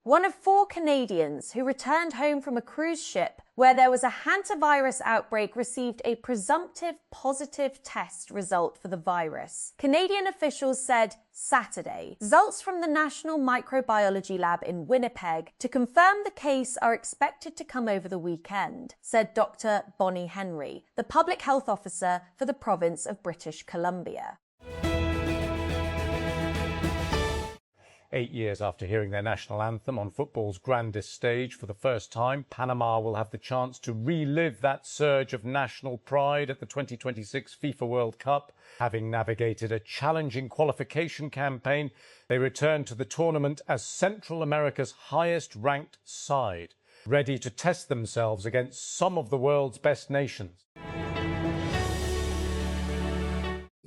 one of 4 Canadians who returned home from a cruise ship where there was a hantavirus outbreak received a presumptive positive test result for the virus. Canadian officials said Saturday. Results from the National Microbiology Lab in Winnipeg to confirm the case are expected to come over the weekend, said Dr. Bonnie Henry, the public health officer for the province of British Columbia. 8 years after hearing their national anthem on football's grandest stage for the first time, Panama will have the chance to relive that surge of national pride at the 2026 FIFA World Cup. Having navigated a challenging qualification campaign, they return to the tournament as Central America's highest-ranked side, ready to test themselves against some of the world's best nations.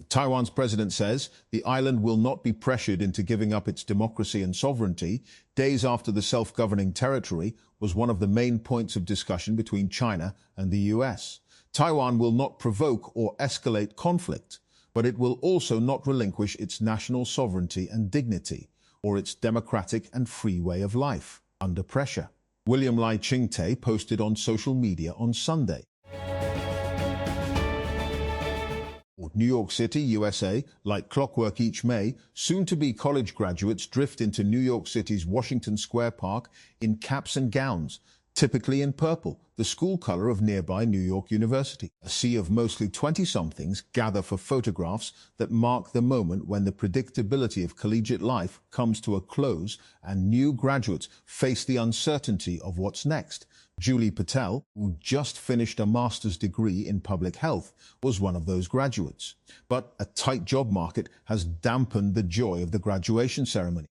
Taiwan's president says the island will not be pressured into giving up its democracy and sovereignty, days after the self-governing territory was one of the main points of discussion between China and the US. Taiwan will not provoke or escalate conflict, but it will also not relinquish its national sovereignty and dignity, or its democratic and free way of life, under pressure. William Lai Ching-te posted on social media on Sunday. New York City, USA, like clockwork each May, soon-to-be college graduates drift into New York City's Washington Square Park in caps and gowns, typically in purple, the school color of nearby New York University. A sea of mostly 20-somethings gather for photographs that mark the moment when the predictability of collegiate life comes to a close and new graduates face the uncertainty of what's next. Julie Pehel, who just finished a master's degree in public health, was one of those graduates. But a tight job market has dampened the joy of the graduation ceremony.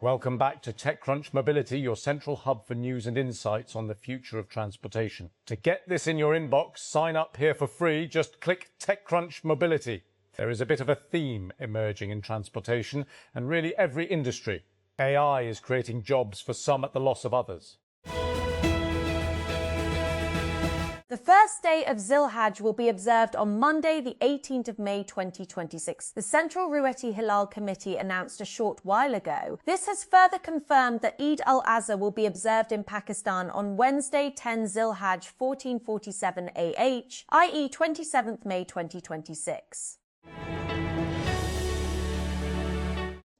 Welcome back to TechCrunch Mobility, your central hub for news and insights on the future of transportation. To get this in your inbox, sign up here for free. Just click TechCrunch Mobility. There is a bit of a theme emerging in transportation and really every industry. AI is creating jobs for some at the loss of others. The first day of Zilhajj will be observed on Monday, the 18th of May 2026. The Central Ru'ati Hilal Committee announced a short while ago. This has further confirmed that Eid al-Adha will be observed in Pakistan on Wednesday, 10 Zilhajj 1447 AH, i.e. 27th May 2026.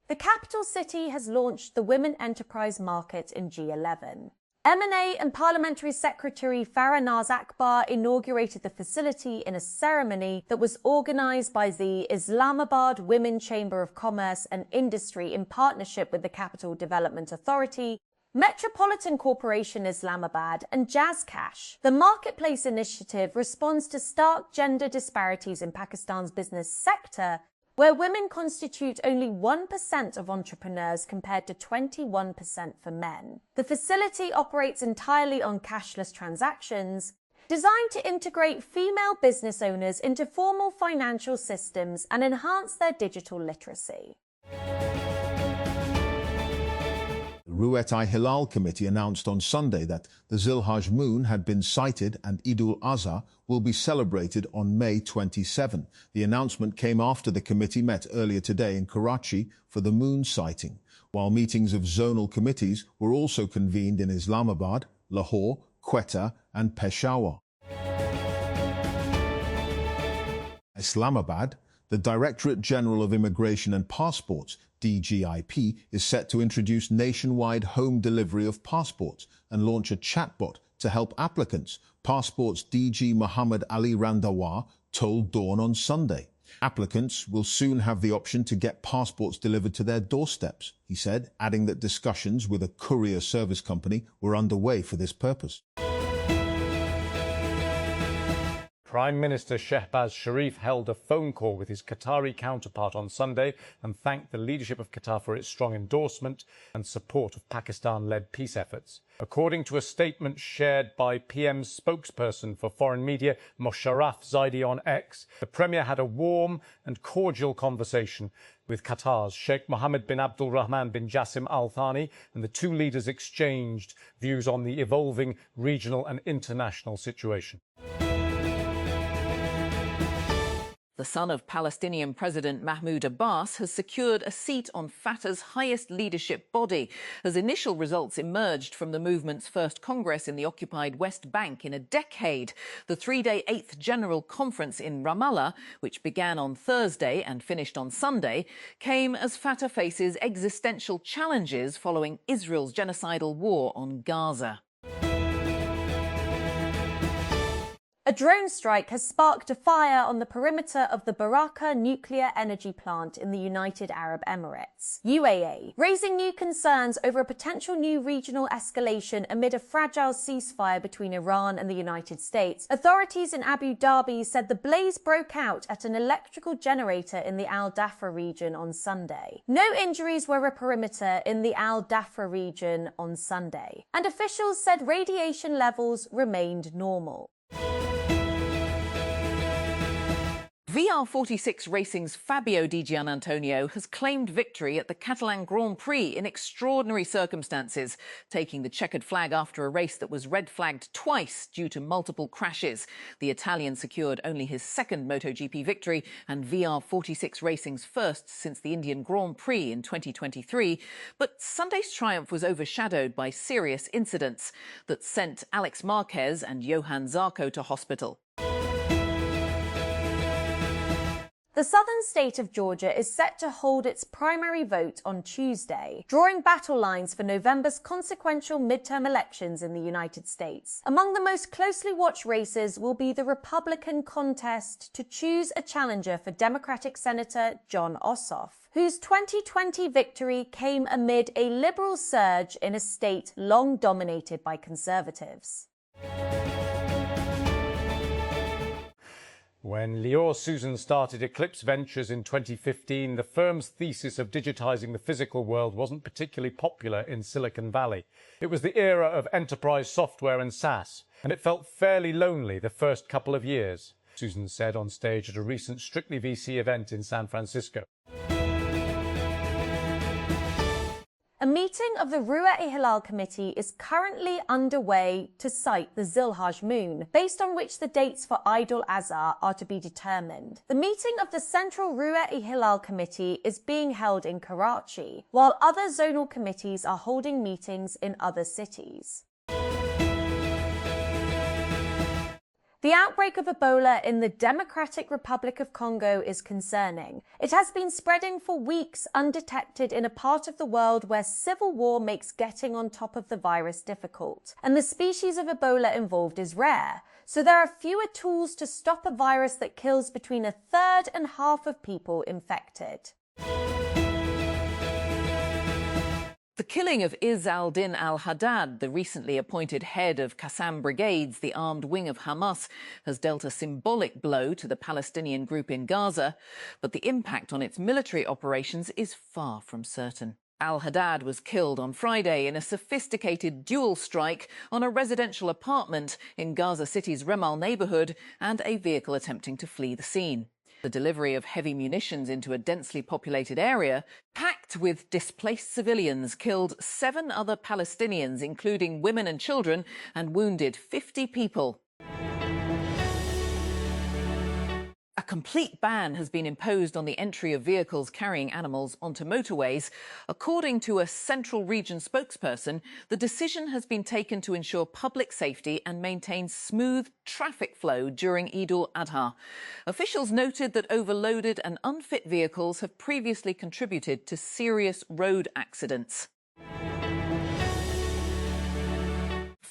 The capital city has launched the Women Enterprise Market in G11. M&A and Parliamentary Secretary Farah Naz Akbar inaugurated the facility in a ceremony that was organised by the Islamabad Women Chamber of Commerce and Industry in partnership with the Capital Development Authority, Metropolitan Corporation Islamabad and JazzCash. The Marketplace Initiative responds to stark gender disparities in Pakistan's business sector, where women constitute only 1% of entrepreneurs compared to 21% for men. The facility operates entirely on cashless transactions, designed to integrate female business owners into formal financial systems and enhance their digital literacy. The Ru'ati Hilal Committee announced on Sunday that the Zilhajj moon had been sighted and Eid al-Adha will be celebrated on May 27. The announcement came after the committee met earlier today in Karachi for the moon sighting, while meetings of zonal committees were also convened in Islamabad, Lahore, Quetta and Peshawar. Islamabad, the Directorate General of Immigration and Passports, DGIP, is set to introduce nationwide home delivery of passports and launch a chatbot to help applicants, Passports DG Muhammad Ali Randawar told Dawn on Sunday. Applicants will soon have the option to get passports delivered to their doorsteps, he said, adding that discussions with a courier service company were underway for this purpose. Prime Minister Shehbaz Sharif held a phone call with his Qatari counterpart on Sunday and thanked the leadership of Qatar for its strong endorsement and support of Pakistan-led peace efforts. According to a statement shared by PM's spokesperson for foreign media, Mosharraf Zaidi on X, the Premier had a warm and cordial conversation with Qatar's Sheikh Mohammed bin Abdul Rahman bin Jassim Al Thani, and the two leaders exchanged views on the evolving regional and international situation. The son of Palestinian President Mahmoud Abbas has secured a seat on Fatah's highest leadership body as initial results emerged from the movement's first Congress in the occupied West Bank in a decade. The three-day 8th General Conference in Ramallah, which began on Thursday and finished on Sunday, came as Fatah faces existential challenges following Israel's genocidal war on Gaza. A drone strike has sparked a fire on the perimeter of the Baraka nuclear energy plant in the United Arab Emirates, UAE, raising new concerns over a potential new regional escalation amid a fragile ceasefire between Iran and the United States. Authorities in Abu Dhabi said the blaze broke out at an electrical generator in the Al Dhafra region on Sunday. No injuries were a perimeter in the Al Dhafra region on Sunday, and officials said radiation levels remained normal. VR46 Racing's Fabio Di Gianantonio has claimed victory at the Catalan Grand Prix in extraordinary circumstances, taking the checkered flag after a race that was red-flagged twice due to multiple crashes. The Italian secured only his second MotoGP victory and VR46 Racing's first since the Indian Grand Prix in 2023. But Sunday's triumph was overshadowed by serious incidents that sent Alex Marquez and Johann Zarco to hospital. The southern state of Georgia is set to hold its primary vote on Tuesday, drawing battle lines for November's consequential midterm elections in the United States. Among the most closely watched races will be the Republican contest to choose a challenger for Democratic Senator Jon Ossoff, whose 2020 victory came amid a liberal surge in a state long dominated by conservatives. When Lior Susan started Eclipse Ventures in 2015, the firm's thesis of digitizing the physical world wasn't particularly popular in Silicon Valley. It was the era of enterprise software and SaaS, and it felt fairly lonely the first couple of years, Susan said on stage at a recent Strictly VC event in San Francisco. A meeting of the Ru'at-e-Hilal Committee is currently underway to cite the Zilhaj moon, based on which the dates for Eid al-Azha are to be determined. The meeting of the Central Ru'at-e-Hilal Committee is being held in Karachi, while other zonal committees are holding meetings in other cities. The outbreak of Ebola in the Democratic Republic of Congo is concerning. It has been spreading for weeks undetected in a part of the world where civil war makes getting on top of the virus difficult. And the species of Ebola involved is rare, so there are fewer tools to stop a virus that kills between a third and half of people infected. The killing of Izz al-Din al-Haddad, the recently appointed head of Qassam Brigades, the armed wing of Hamas, has dealt a symbolic blow to the Palestinian group in Gaza, but the impact on its military operations is far from certain. Al-Haddad was killed on Friday in a sophisticated dual strike on a residential apartment in Gaza City's Remal neighbourhood and a vehicle attempting to flee the scene. The delivery of heavy munitions into a densely populated area, packed with displaced civilians, killed 7 other Palestinians, including women and children, and wounded 50 people. A complete ban has been imposed on the entry of vehicles carrying animals onto motorways. According to a Central Region spokesperson, the decision has been taken to ensure public safety and maintain smooth traffic flow during Eid al-Adha. Officials noted that overloaded and unfit vehicles have previously contributed to serious road accidents.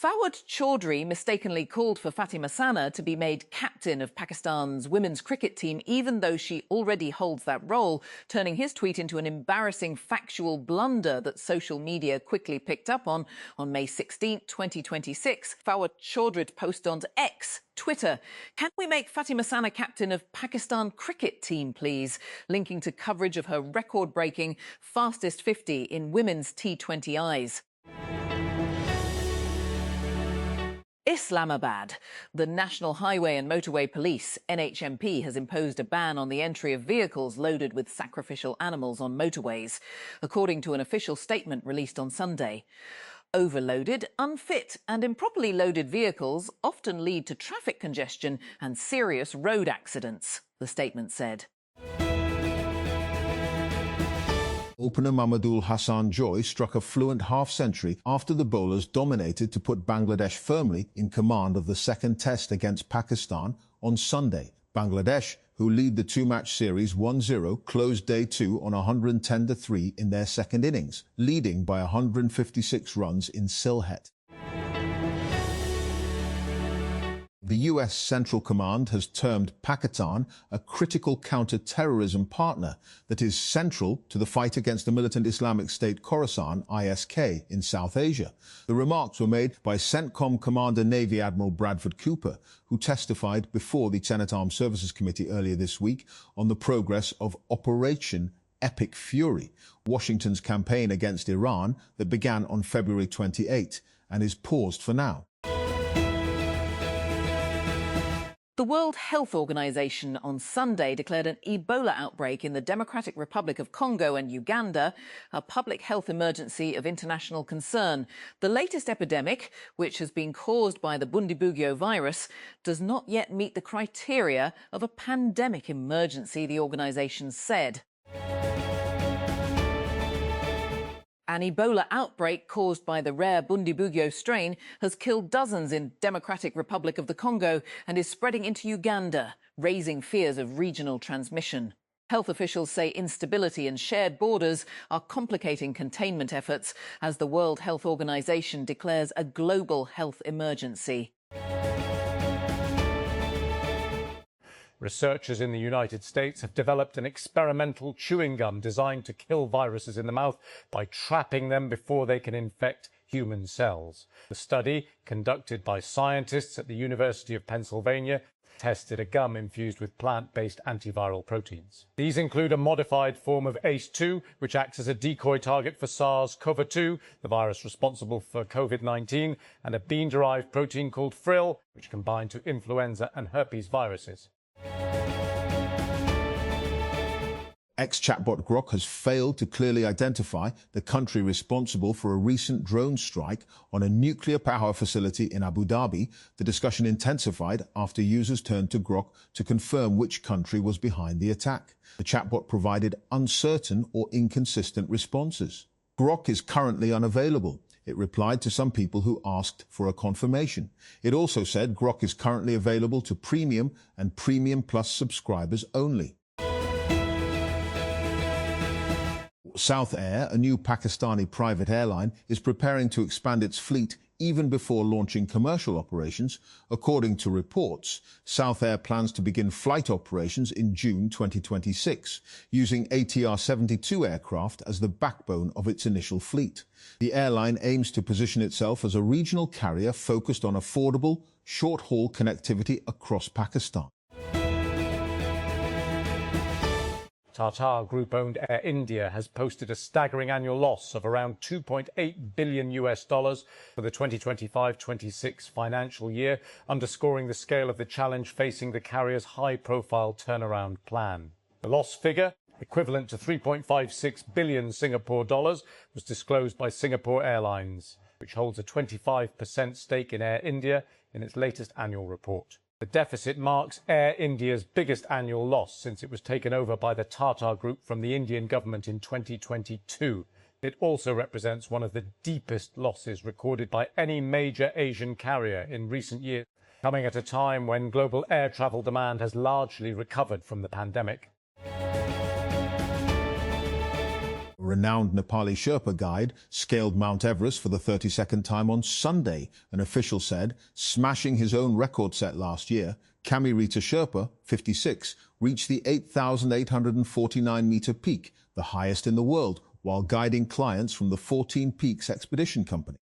Fawad Chaudhry mistakenly called for Fatima Sana to be made captain of Pakistan's women's cricket team, even though she already holds that role, turning his tweet into an embarrassing factual blunder that social media quickly picked up on. On May 16, 2026, Fawad Chaudhry posted on X, Twitter, "Can we make Fatima Sana captain of Pakistan cricket team, please?" linking to coverage of her record-breaking fastest 50 in women's T20Is. Islamabad. The National Highway and Motorway Police, NHMP, has imposed a ban on the entry of vehicles loaded with sacrificial animals on motorways, according to an official statement released on Sunday. Overloaded, unfit and improperly loaded vehicles often lead to traffic congestion and serious road accidents. the statement said. Opener Mamadul Hassan Joy struck a fluent half-century after the bowlers dominated to put Bangladesh firmly in command of the second test against Pakistan on Sunday. Bangladesh, who lead the two-match series 1-0, closed day two on 110-3 in their second innings, leading by 156 runs in Sylhet. The US Central Command has termed Pakistan a critical counter-terrorism partner that is central to the fight against the militant Islamic State Khorasan, ISK, in South Asia. The remarks were made by CENTCOM Commander Navy Admiral Bradford Cooper, who testified before the Senate Armed Services Committee earlier this week on the progress of Operation Epic Fury, Washington's campaign against Iran that began on February 28 and is paused for now. The World Health Organization on Sunday declared an Ebola outbreak in the Democratic Republic of Congo and Uganda a public health emergency of international concern. The latest epidemic, which has been caused by the Bundibugyo virus, does not yet meet the criteria of a pandemic emergency, the organization said. An Ebola outbreak caused by the rare Bundibugyo strain has killed dozens in Democratic Republic of the Congo and is spreading into Uganda, raising fears of regional transmission. Health officials say instability and shared borders are complicating containment efforts as the World Health Organization declares a global health emergency. Researchers in the United States have developed an experimental chewing gum designed to kill viruses in the mouth by trapping them before they can infect human cells. The study, conducted by scientists at the University of Pennsylvania, tested a gum infused with plant-based antiviral proteins. These include a modified form of ACE2, which acts as a decoy target for SARS-CoV-2, the virus responsible for COVID-19, and a bean-derived protein called frill, which can bind to influenza and herpes viruses. Ex-chatbot Grok has failed to clearly identify the country responsible for a recent drone strike on a nuclear power facility in Abu Dhabi. The discussion intensified after users turned to Grok to confirm which country was behind the attack. The chatbot provided uncertain or inconsistent responses. Grok is currently unavailable. It replied to some people who asked for a confirmation. It also said Grok is currently available to Premium and Premium Plus subscribers only. South Air, a new Pakistani private airline, is preparing to expand its fleet even before launching commercial operations. According to reports, South Air plans to begin flight operations in June 2026, using ATR-72 aircraft as the backbone of its initial fleet. The airline aims to position itself as a regional carrier focused on affordable, short-haul connectivity across Pakistan. Tata Group-owned Air India has posted a staggering annual loss of around $2.8 billion for the 2025-26 financial year, underscoring the scale of the challenge facing the carrier's high-profile turnaround plan. The loss figure, equivalent to 3.56 billion Singapore dollars, was disclosed by Singapore Airlines, which holds a 25% stake in Air India in its latest annual report. The deficit marks Air India's biggest annual loss since it was taken over by the Tata Group from the Indian government in 2022. It also represents one of the deepest losses recorded by any major Asian carrier in recent years, coming at a time when global air travel demand has largely recovered from the pandemic. A renowned Nepali Sherpa guide scaled Mount Everest for the 32nd time on Sunday, an official said, smashing his own record set last year. Kamirita Sherpa, 56, reached the 8,849-meter peak, the highest in the world, while guiding clients from the 14 Peaks Expedition Company.